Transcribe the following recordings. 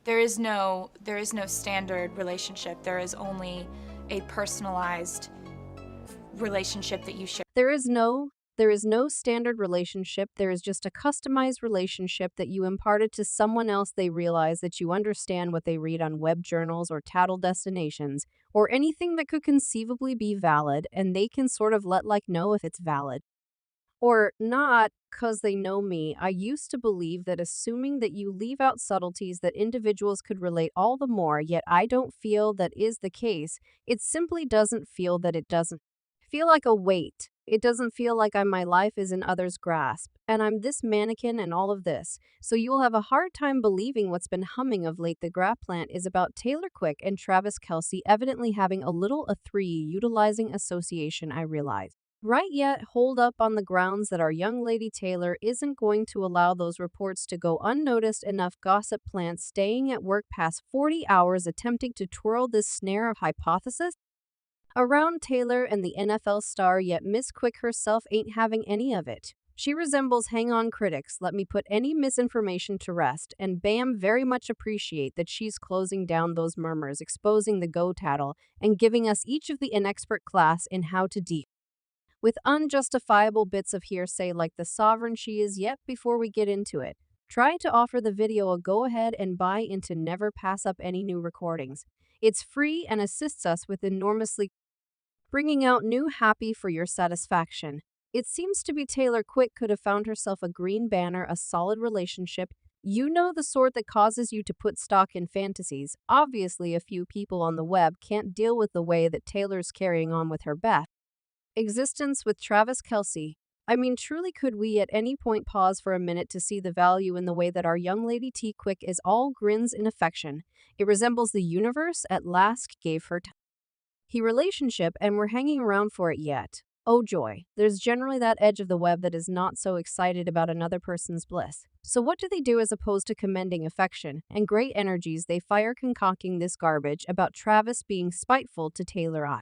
There is no standard relationship. There is only a personalized relationship that you share. There is no standard relationship. There is just a customized relationship that you imparted to someone else. They realize that you understand what they read on web journals or tattle destinations or anything that could conceivably be valid, and they can sort of let like know if it's valid or not. Cause they know me, I used to believe that assuming that you leave out subtleties that individuals could relate all the more, yet I don't feel that is the case. It simply doesn't feel that it doesn't feel like a weight. It doesn't feel like my life is in others' grasp, and I'm this mannequin and all of this. So you'll have a hard time believing what's been humming of late. The graph plant is about Taylor Quick and Travis Kelce evidently having a little a three utilizing association, I realize. Right, yet hold up on the grounds that our young lady Taylor isn't going to allow those reports to go unnoticed. Enough gossip plants staying at work past 40 hours attempting to twirl this snare of hypothesis around Taylor and the NFL star, yet Miss Quick herself ain't having any of it. She resembles hang on critics, let me put any misinformation to rest, and bam, very much appreciate that she's closing down those murmurs, exposing the go tattle, and giving us each of the inexpert class in how to deal with unjustifiable bits of hearsay like the sovereign she is. Yet before we get into it, try to offer the video a go ahead and buy into never pass up any new recordings. It's free and assists us with enormously bringing out new happy for your satisfaction. It seems to be Taylor Quick could have found herself a green banner, a solid relationship. You know, the sort that causes you to put stock in fantasies. Obviously, a few people on the web can't deal with the way that Taylor's carrying on with her Beth existence with Travis Kelce. I mean, truly, could we at any point pause for a minute to see the value in the way that our young lady T Quick is all grins and affection? It resembles the universe at last gave her he relationship, and we're hanging around for it yet. Oh joy, there's generally that edge of the web that is not so excited about another person's bliss. So what do they do as opposed to commending affection and great energies? They fire concocting this garbage about Travis being spiteful to Taylor. I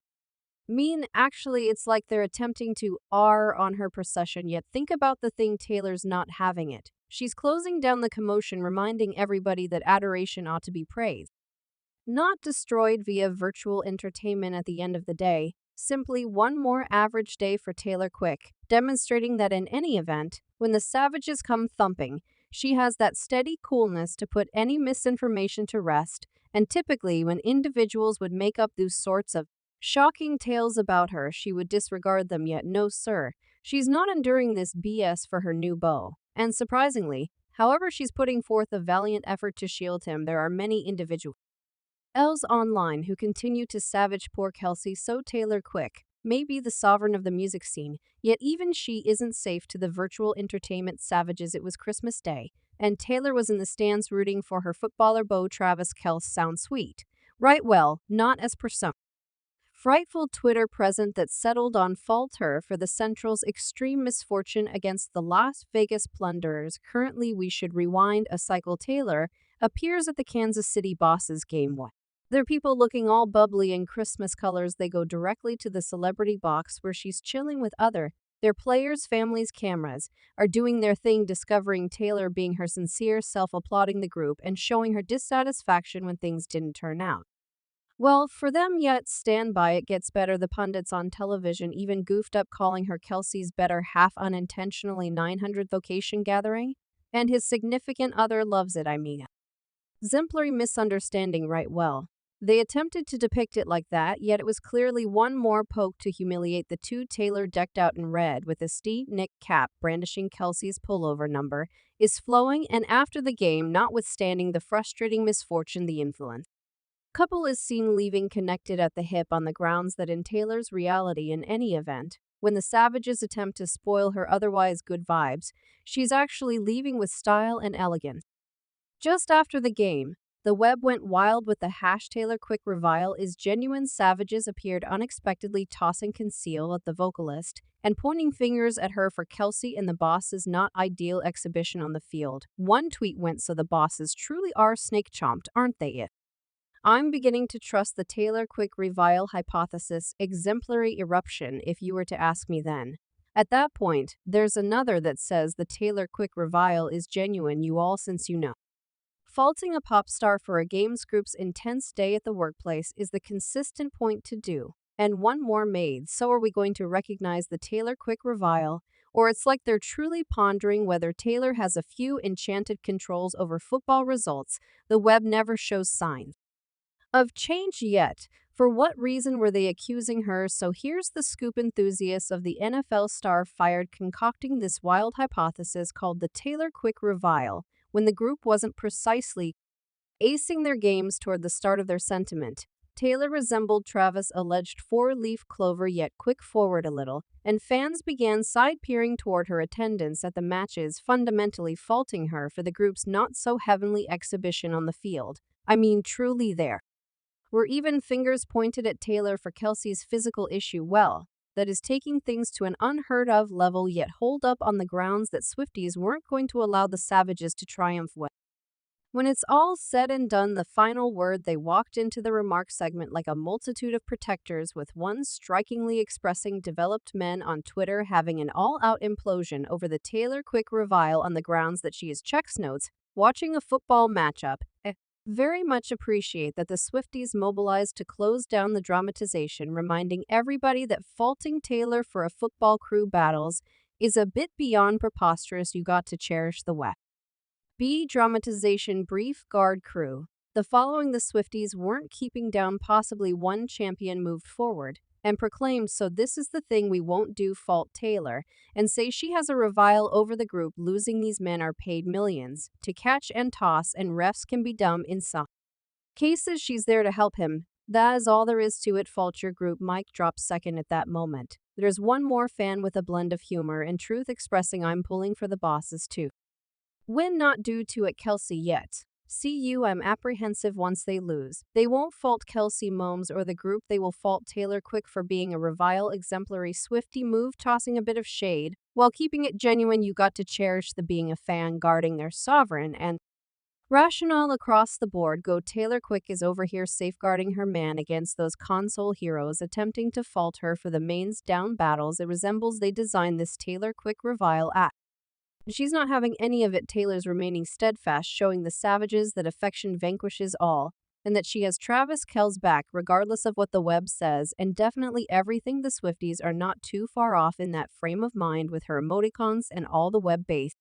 mean, actually, it's like they're attempting to R on her procession, yet think about the thing Taylor's not having it. She's closing down the commotion, reminding everybody that adoration ought to be praised, not destroyed via virtual entertainment. At the end of the day, simply one more average day for Taylor Quick, demonstrating that in any event, when the savages come thumping, she has that steady coolness to put any misinformation to rest, and typically when individuals would make up those sorts of shocking tales about her, she would disregard them. Yet no sir, she's not enduring this BS for her new beau. And surprisingly, however she's putting forth a valiant effort to shield him, there are many individuals online who continue to savage poor Kelce. So Taylor Quick may be the sovereign of the music scene, yet even she isn't safe to the virtual entertainment savages. It was Christmas Day, and Taylor was in the stands rooting for her footballer beau Travis Kelce. Sound sweet, right? Well, not as per some frightful Twitter present that settled on fault her for the Central's extreme misfortune against the Las Vegas Plunderers. Currently, we should rewind a cycle. Taylor appears at the Kansas City Bosses game 1. There are people looking all bubbly in Christmas colors. They go directly to the celebrity box where she's chilling with their players' families. Cameras are doing their thing, discovering Taylor being her sincere self, applauding the group and showing her dissatisfaction when things didn't turn out well for them. Yet stand by, it gets better. The pundits on television even goofed up, calling her Kelce's better half, unintentionally 900 vocation gathering, and his significant other loves it. I mean, exemplary misunderstanding, right? Well, they attempted to depict it like that, yet it was clearly one more poke to humiliate the two. Taylor, decked out in red with a Steve Nick cap, brandishing Kelce's pullover number, is flowing, and after the game, notwithstanding the frustrating misfortune, the influence couple is seen leaving connected at the hip on the grounds that in Taylor's reality, in any event, when the savages attempt to spoil her otherwise good vibes, she's actually leaving with style and elegance. Just after the game, the web went wild with the hash Taylor Quick revile is genuine. Savages appeared unexpectedly, tossing conceal at the vocalist and pointing fingers at her for Kelce and the Bosses' not ideal exhibition on the field. One tweet went, so the Bosses truly are snake chomped, aren't they? I'm beginning to trust the Taylor Quick revile hypothesis. Exemplary eruption, if you were to ask me then. At that point, there's another that says the Taylor Quick revile is genuine. You all, since you know Faulting a pop star for a games group's intense day at the workplace is the consistent point to do. And one more made, so are we going to recognize the Taylor quick revile? Or it's like they're truly pondering whether Taylor has a few enchanted controls over football results. The web never shows signs of change yet. For what reason were they accusing her? So here's the scoop: enthusiasts of the NFL star fired concocting this wild hypothesis called the Taylor quick revile when the group wasn't precisely acing their games toward the start of their sentiment. Taylor resembled Travis' alleged four-leaf clover, yet quick forward a little, and fans began side-peering toward her attendance at the matches, fundamentally faulting her for the group's not-so-heavenly exhibition on the field. I mean, truly there were even fingers pointed at Taylor for Kelce's physical issue. Well, that is taking things to an unheard-of level, yet hold up on the grounds that Swifties weren't going to allow the Savages to triumph. When it's all said and done, the final word, they walked into the remark segment like a multitude of protectors, with one strikingly expressing developed men on Twitter having an all-out implosion over the Taylor quick revile on the grounds that she is checks notes watching a football matchup. Very much appreciate that the Swifties mobilized to close down the dramatization, reminding everybody that faulting Taylor for a football crew battles is a bit beyond preposterous. You got to cherish the wet B dramatization. Brief guard crew. The following, the Swifties weren't keeping down, possibly one champion moved forward and proclaimed, "So this is the thing we won't do, fault Taylor, and say she has a revile over the group losing. These men are paid millions to catch and toss, and refs can be dumb in some cases. She's there to help him. That is all there is to it. Fault your group." Mic drop second at that moment. There's one more fan with a blend of humor and truth expressing, "I'm pulling for the bosses too. Win not due to it Kelce yet. See you, I'm apprehensive once they lose. They won't fault Kelce Momes or the group, they will fault Taylor quick for being a revile exemplary Swiftie move, tossing a bit of shade while keeping it genuine. You got to cherish the being a fan guarding their sovereign and rationale across the board. Go Taylor quick is over here safeguarding her man against those console heroes attempting to fault her for the mains down battles. It resembles they designed this Taylor quick revile at. She's not having any of it. Taylor's remaining steadfast, showing the Savages that affection vanquishes all, and that she has Travis Kelce's back regardless of what the web says, and definitely everything. The Swifties are not too far off in that frame of mind with her emoticons and all the web-based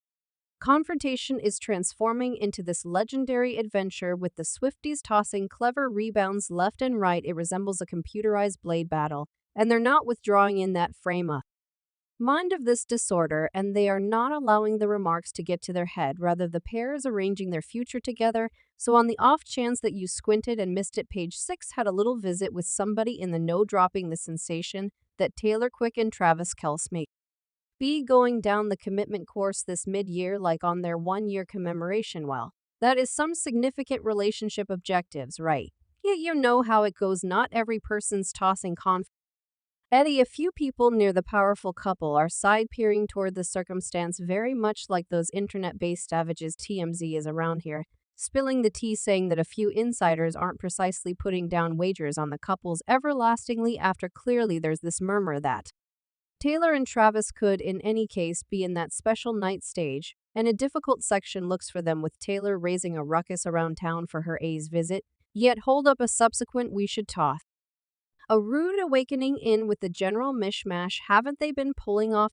confrontation is transforming into this legendary adventure with the Swifties tossing clever rebounds left and right. It resembles a computerized blade battle, and they're not withdrawing in that frame of mind of this disorder, and they are not allowing the remarks to get to their head. Rather, the pair is arranging their future together. So on the off chance that you squinted and missed it, page 6 had a little visit with somebody in the know, dropping the sensation that Taylor Quick and Travis Kelce may be going down the commitment course this mid-year, like on their one-year commemoration. Well, that is some significant relationship objectives, right? Yet you know how it goes. Not every person's tossing Eddie. A few people near the powerful couple are side-peering toward the circumstance, very much like those internet-based savages TMZ is around here, spilling the tea, saying that a few insiders aren't precisely putting down wagers on the couples everlastingly after. Clearly there's this murmur that Taylor and Travis could, in any case, be in that special night stage, and a difficult section looks for them, with Taylor raising a ruckus around town for her A's visit. Yet hold up, a subsequent we should toss a rude awakening in with the general mishmash. Haven't they been pulling off